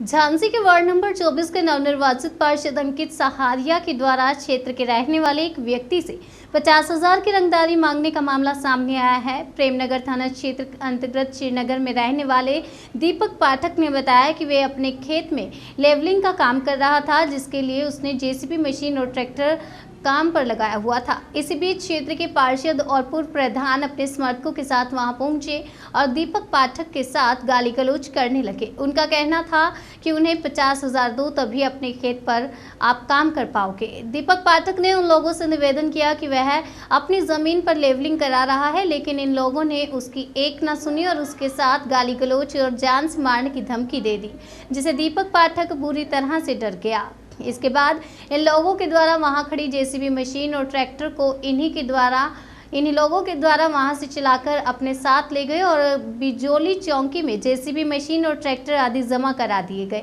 झांसी के ward number 24 के नवनिर्वाचित पार्षद अंकित सहारिया के द्वारा क्षेत्र के रहने वाले एक व्यक्ति से 50,000 की रंगदारी मांगने का मामला सामने आया है। प्रेमनगर थाना क्षेत्र अंतर्गत श्रीनगर में रहने वाले दीपक पाठक ने बताया कि वे अपने खेत में लेवलिंग का काम कर रहा था, जिसके लिए उसने जेसीबी मशीन और ट्रैक्टर काम पर लगाया हुआ था। इसी बीच क्षेत्र के पार्षद और पूर्व प्रधान अपने समर्थकों के साथ वहां पहुंचे और दीपक पाठक के साथ गाली गलौज करने लगे। उनका कहना था कि उन्हें 50,000 दो, तभी अपने खेत पर आप काम कर पाओगे। दीपक पाठक ने उन लोगों से निवेदन किया कि वह अपनी जमीन पर लेवलिंग करा रहा है, लेकिन इन लोगों ने उसकी एक न सुनी और उसके साथ गाली गलौज और जान से मारने की धमकी दे दी, जिसे दीपक पाठक बुरी तरह से डर गया। इसके बाद इन लोगों के द्वारा वहां खड़ी जेसीबी मशीन और ट्रैक्टर को इन्हीं लोगों के द्वारा वहां से चलाकर अपने साथ ले गए और बिजोली चौकी में जेसीबी मशीन और ट्रैक्टर आदि जमा करा दिए गए।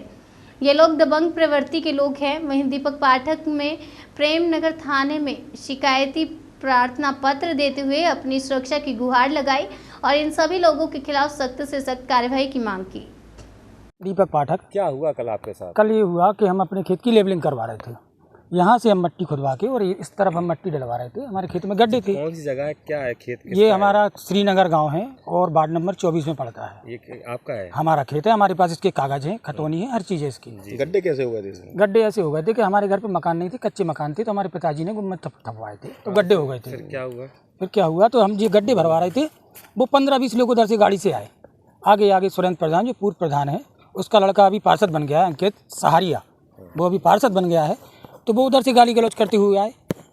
ये लोग दबंग प्रवृत्ति के लोग हैं। वहीं दीपक पाठक में प्रेमनगर थाने में शिकायती प्रार्थना पत्र देते हुए अपनी सुरक्षा की गुहार लगाई और इन सभी लोगों के खिलाफ सख्त से सख्त कार्रवाई की मांग की। दीपक पाठक। क्या हुआ कल आपके साथ? कल ये हुआ कि हम अपने खेत की लेवलिंग करवा रहे थे। यहाँ से हम मट्टी खुदवा के और इस तरफ हम मट्टी डलवा रहे थे। हमारे खेत में गड्ढे थे। कौन सी जगह है, क्या है खेत? ये हमारा श्रीनगर गांव है और वार्ड नंबर 24 में पड़ता है। ये आपका है? हमारा खेत है। हमारे पास इसके कागज हैं, खतौनी है, हर चीज़ है इसकी। गड्ढे कैसे हुए थे? गड्ढे ऐसे हो गए थे कि हमारे घर पे मकान नहीं थे, कच्चे मकान थे, तो हमारे पिताजी ने गुम्मद थपवाए थे, तो गड्ढे हो गए थे। फिर क्या हुआ, तो हम ये गड्ढे भरवा रहे थे। वो 15-20 लोग उधर से गाड़ी से आए। आगे सुरेंद्र प्रधान जो पूर्व प्रधान है, उसका लड़का अभी पार्षद बन गया है, अंकित सहारिया, वो अभी पार्षद बन गया है। तो वो उधर से गाली गलौज करते हुए आए।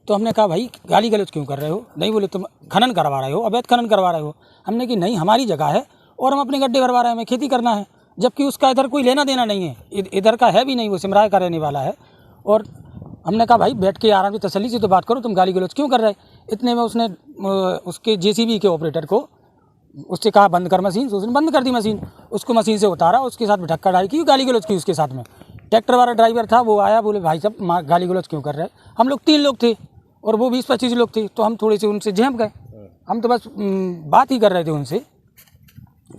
तो हमने कहा भाई गाली गलौज क्यों कर रहे हो? नहीं बोले तुम खनन करवा रहे हो, अवैध खनन करवा रहे हो। हमने कि नहीं, हमारी जगह है और हम अपने गड्ढे भरवा रहे हैं, हमें खेती करना है, जबकि उसका इधर कोई लेना देना नहीं है, इधर का है भी नहीं, वो सिमराय का रहने वाला है। और हमने कहा भाई बैठ के आराम से तसल्ली से तो बात करो, तुम गाली गलौज क्यों कर रहे? इतने में उसने उसके जेसीबी के ऑपरेटर को उससे कहा बंद कर मशीन, तो उसने बंद कर दी मशीन। उसको मशीन से उतारा, उसके साथ धक्का डाली की गाली गलौज की उसके साथ में। ट्रैक्टर वाला ड्राइवर था, वो आया, बोले भाई साहब गाली गलौज क्यों कर रहे हैं? हम लोग 3 लोग थे और वो 20-25 लोग थे, तो हम थोड़े से उनसे झेप गए। हम तो बस बात ही कर रहे थे उनसे,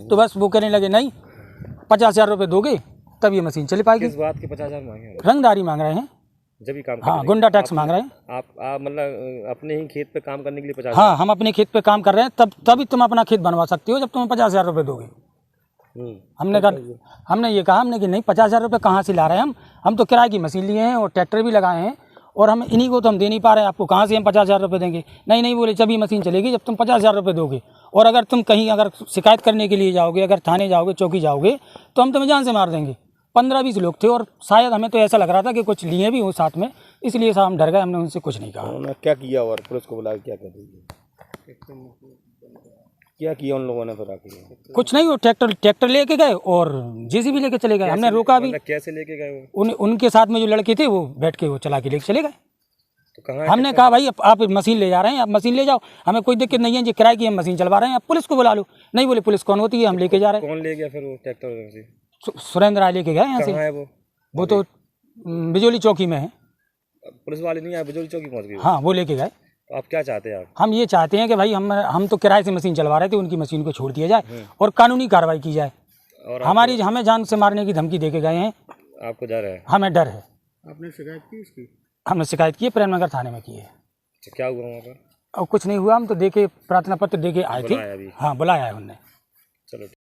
तो बस वो कहने लगे नहीं 50,000 रुपये दोगे तब ये मशीन चल पाएगी। किस बात के 50,000 मांगे? रंगदारी मांग रहे हैं, जब ही काम। हाँ, गुंडा टैक्स मांग रहे हैं। आप मतलब अपने ही खेत पे काम करने के लिए 50,000? हाँ, हम अपने खेत पे काम कर रहे हैं, तभी तुम अपना खेत बनवा सकते हो जब तुम्हें 50,000 रुपये दोगे। हमने ये कहा कि नहीं 50,000 रुपये कहाँ से ला रहे हैं हम तो किराए की मशीन लिए हैं और ट्रैक्टर भी लगाए हैं और हम इन्हीं को तो हम दे नहीं पा रहे हैं, आपको कहाँ से हम 50,000 रुपये देंगे? नहीं बोले जब ही मशीन चलेगी जब तुम 50,000 रुपये दोगे, और अगर तुम कहीं अगर शिकायत करने के लिए जाओगे, अगर थाने जाओगे, चौकी जाओगे, तो हम तुम्हें जान से मार देंगे। 15-20 लोग थे और शायद हमें तो ऐसा लग रहा था कि कुछ लिए भी हो साथ में, इसलिए साहब हम डर गए, हमने उनसे कुछ नहीं कहा। उन्होंने क्या किया और पुलिस को बुला क्या किया उन लोगों ने? फिर आके कुछ नहीं, वो ट्रैक्टर लेके गए और जेसीबी लेके चले गए। हमने रोका भी। कैसे लेके गए वो? उनके साथ में जो लड़के थे वो बैठ के वो चला के लेके चले गए। तो कहाँ? हमने कहा भाई आप मशीन ले जा रहे हैं, आप मशीन ले जाओ, हमें कोई दिक्कत नहीं है, जी किराए की हम मशीन चलवा रहे हैं, आप पुलिस को बुला लो। नहीं बोले पुलिस कौन होती है, हम लेके जा रहे हैं। कौन ले गया फिर वो ट्रैक्टर? सुरेंद्र राय लेके गए यहाँ से। है वो तो बिजोली चौकी में है। पुलिस वाले नहीं आए, बिजोली चौकी पहुँच गए? हाँ, वो लेके गए। तो आप क्या चाहते हैं? हम ये चाहते हैं कि भाई हम तो किराए से मशीन चलवा रहे थे, उनकी मशीन को छोड़ दिया जाए और कानूनी कार्रवाई की जाए। और हमें जान से मारने की धमकी देके गए हैं। आपको डर है? हमें डर है। आपने शिकायत की इसकी? हमने शिकायत की है, प्रेमनगर थाने में की है। क्या हुआ वहाँ पर? और कुछ नहीं हुआ, हम तो प्रार्थना पत्र देके आए थे। हाँ, बुलाया है उनने। चलो।